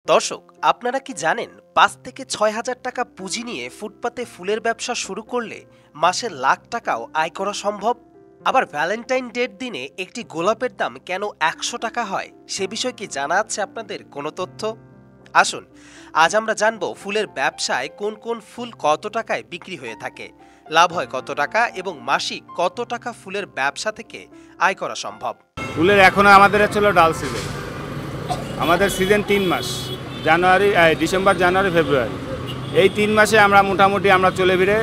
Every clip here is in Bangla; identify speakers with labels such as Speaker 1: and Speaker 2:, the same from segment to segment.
Speaker 1: দর্শক, আপনারা কি জানেন ৫ থেকে ৬ হাজার টাকা পুঁজি নিয়ে ফুটপাতে ফুলের ব্যবসা শুরু করলে মাসে লাখ টাকাও আয় করা সম্ভব? আবার ভ্যালেন্টাইন ডের দিনে একটি গোলাপের দাম কেন ১০০ টাকা হয়, সে বিষয়ে কি জানা আছে আপনাদের কোনো তথ্য? আসুন, আজ আমরা জানব ফুলের ব্যবসায় কোন কোন ফুল কত টাকায় বিক্রি হয়ে থাকে, লাভ হয় কত টাকা এবং মাসিক কত টাকা ফুলের ব্যবসা থেকে আয় করা সম্ভব।
Speaker 2: ফুলের এখনো আমাদের ছিল ডাল সিজন। আমাদের সিজন ৩ মাস, ডিসেম্বর, জানুয়ারি, ফেব্রুয়ারি। এই ৩ মাসে আমরা মোটামুটি আমরা চলে ফিরে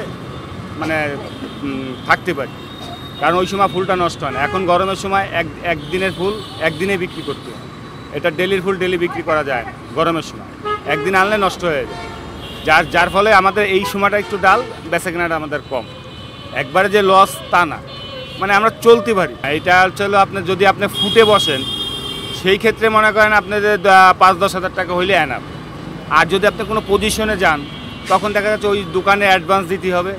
Speaker 2: থাকতে পারি, কারণ ওই সময় ফুলটা নষ্ট হয় না। এখন গরমের সময় একদিনের ফুল একদিনে বিক্রি করতে হয়। এটা ডেলির ফুল ডেলি বিক্রি করা যায় না গরমের সময়, একদিন আনলে নষ্ট হয়ে যায়। যার ফলে আমাদের এই সময়টা একটু ডাল বেচা কেনাটা আমাদের কম। একবারে যে লস তা না, মানে আমরা চলতে পারি। এটা হচ্ছে আপনি যদি আপনি ফুটে বসেন, সেই ক্ষেত্রে মনে করেন আপনাদের ৫-১০ হাজার টাকা হইলে এনাফ। আর যদি আপনি কোনো পজিশনে যান, তখন দেখা যাচ্ছে ওই দোকানে অ্যাডভান্স দিতে হবে,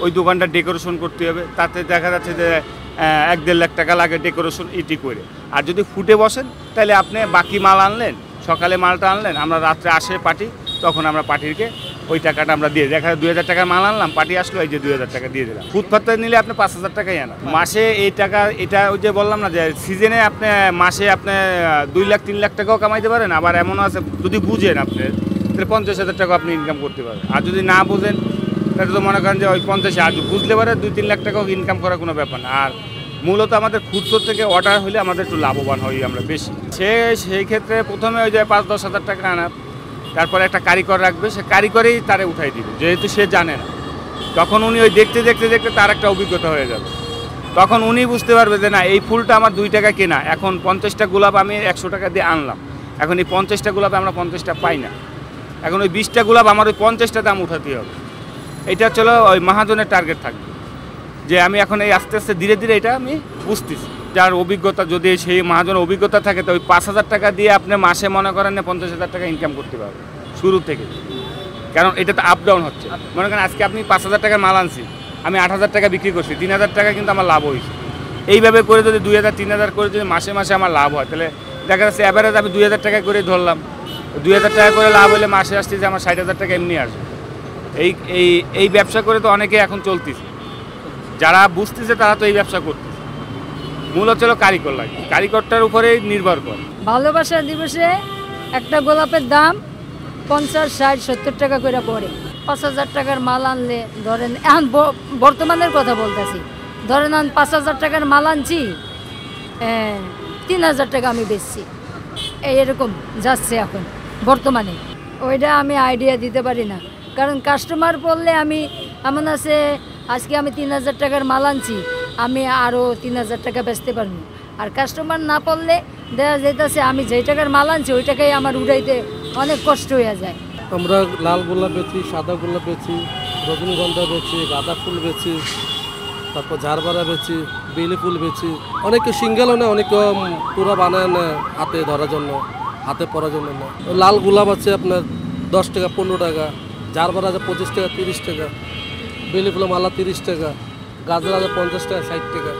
Speaker 2: ওই দোকানটা ডেকোরেশন করতে হবে, তাতে দেখা যাচ্ছে যে ১-১.৫ লাখ টাকা লাগে ডেকোরেশন ইটি করে। আর যদি ফুটে বসেন, তাহলে আপনি বাকি মাল আনলেন, সকালে মালটা আনলেন, আমরা রাত্রে আসে পার্টি, তখন আমরা পার্টিকে ওই টাকাটা আমরা দিয়ে, দেখা যায় ২,০০০ টাকার মাল আনলাম, পার্টি আসলো, এই যে ২,০০০ টাকা দিয়ে দিলাম। ফুটপাতে নিলে আপনি ৫,০০০ টাকাই আনা মাসে। এই টাকা, এটা ওই যে বললাম না যে সিজনে আপনি মাসে আপনি ২ লাখ ৩ লাখ টাকাও কামাইতে পারেন। আবার এমনও আছে, যদি বুঝেন আপনি, তাহলে ৫০,০০০ টাকা আপনি ইনকাম করতে পারেন। আর যদি না বুঝেন, তাহলে তো মনে করেন যে ওই ৫০, আর বুঝলে পারে ২-৩ লাখ টাকাও ইনকাম করার কোনো ব্যাপার না। আর মূলত আমাদের খুচরো থেকে অর্ডার হলে আমাদের একটু লাভবান হই আমরা বেশি। সেই ক্ষেত্রে প্রথমে ওই যে ৫-১০ হাজার টাকা আনা, তারপরে একটা কারিগর রাখবে, সে কারিগরেই তারে উঠাই দিবে, যেহেতু সে জানে না। তখন উনি ওই দেখতে দেখতে দেখতে তার একটা অভিজ্ঞতা হয়ে যাবে। তখন উনি বুঝতে পারবে যে না, এই ফুলটা আমার ২ টাকা কেনা, এখন ৫০টা গোলাপ আমি ১০০ টাকা দিয়ে আনলাম, এখন এই ৫০টা গোলাপে আমরা ৫০টা পাই না, এখন ওই ২০টা গোলাপ আমার ওই ৫০টা দাম উঠাতে হবে। এটা চলো ওই মহাজনের টার্গেট থাকবে, যে আমি এখন এই আস্তে আস্তে ধীরে ধীরে এটা আমি বুঝতেছি। যার অভিজ্ঞতা, যদি সেই মহাজনের অভিজ্ঞতা থাকে, তো ওই ৫,০০০ টাকা দিয়ে আপনি মাসে মনে করেন না ৫০,০০০ টাকা ইনকাম করতে পারবেন শুরু থেকে। কারণ এটা তো আপ ডাউন হচ্ছে। মনে করেন আজকে আপনি ৫,০০০ টাকার মাল আনছি, আমি ৮,০০০ টাকা বিক্রি করছি, ৩,০০০ টাকা কিন্তু আমার লাভ হয়েছে। এইভাবে করে যদি ২,০০০-৩,০০০ করে যদি মাসে মাসে আমার লাভ হয়, তাহলে দেখা যাচ্ছে অ্যাভারেজ আমি ২,০০০ টাকা করে ধরলাম। ২,০০০ টাকা করে লাভ হলে মাসে আসছে যে আমার ৬০,০০০ টাকা এমনি আসবে। এই ব্যবসা করে তো অনেকে এখন চলতেছে, যারা বুঝতেছে তারা তো এই ব্যবসা করতেছে। মূলত হলো কারিগর লাগে, কারিগরটার উপরেই নির্ভর করে।
Speaker 3: ভালোবাসা দিবসে একটা গোলাপের দাম ৫০, ৬০, ৭০ টাকা করে পড়ে। ৫,০০০ টাকার মাল আনলে ধরেন, এখন বর্তমানের কথা বলতেছি, ধরেন আমি ৫,০০০ টাকার মাল আনছি, ৩,০০০ টাকা আমি বেচছি, এরকম যাচ্ছে এখন বর্তমানে। ওইটা আমি আইডিয়া দিতে পারি না, কারণ কাস্টমার পড়লে আমি এমন আছে, আজকে আমি ৩,০০০ টাকার মাল আনছি, আমি আরও ৩,০০০ টাকা বেচতে পারবো। আর কাস্টমার না পড়লে দেখা যেতেছে আমি যেই টাকার মাল আনছি ওই টাকাই আমার উড়াইতে অনেক কষ্ট হয়ে যায়।
Speaker 4: আমরা লাল গোলাপ বেচি, সাদা গোলাপ বেচি, রজনীগন্ধা বেচি, গাঁদা ফুল বেচি, তারপর ঝাড়বাড়া বেচি, বেলি ফুল বেচি। অনেকে সিঙ্গেলও নেয়, অনেকে পুরো বানায় নেয় হাতে ধরার জন্য, হাতে পরার জন্য না। লাল গোলাপ আছে আপনার ১০ টাকা, ১৫ টাকা, ঝাড়বাড়া আছে ২৫ টাকা, ৩০ টাকা, বেলি ফুলের মালা ৩০ টাকা, গাজর আছে ৫০ টাকা, ৬০ টাকা।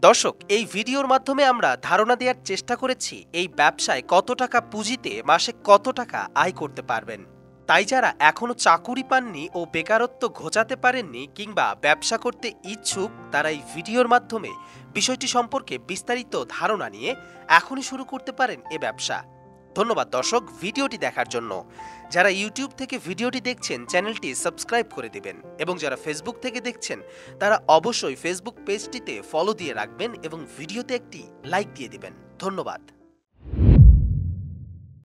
Speaker 1: দর্শক, এই ভিডিওর মাধ্যমে আমরা ধারণা দেওয়ার চেষ্টা করেছি এই ব্যবসায় কত টাকা পুঁজিতে মাসে কত টাকা আয় করতে পারবেন। তাই যারা এখনো চাকুরি পাননি ও বেকারত্ব ঘোচাতে পারেননি কিংবা ব্যবসা করতে ইচ্ছুক, তারা এই ভিডিওর মাধ্যমে বিষয়টি সম্পর্কে বিস্তারিত ধারণা নিয়ে এখনই শুরু করতে পারেন এ ব্যবসা। ধন্যবাদ দর্শক ভিডিওটি দেখার জন্য। যারা ইউটিউব থেকে ভিডিওটি দেখছেন, চ্যানেলটি সাবস্ক্রাইব করে দিবেন, এবং যারা ফেসবুক থেকে দেখছেন, তারা অবশ্যই ফেসবুক পেজটিতে ফলো দিয়ে রাখবেন এবং ভিডিওতে একটি লাইক দিয়ে দিবেন। ধন্যবাদ।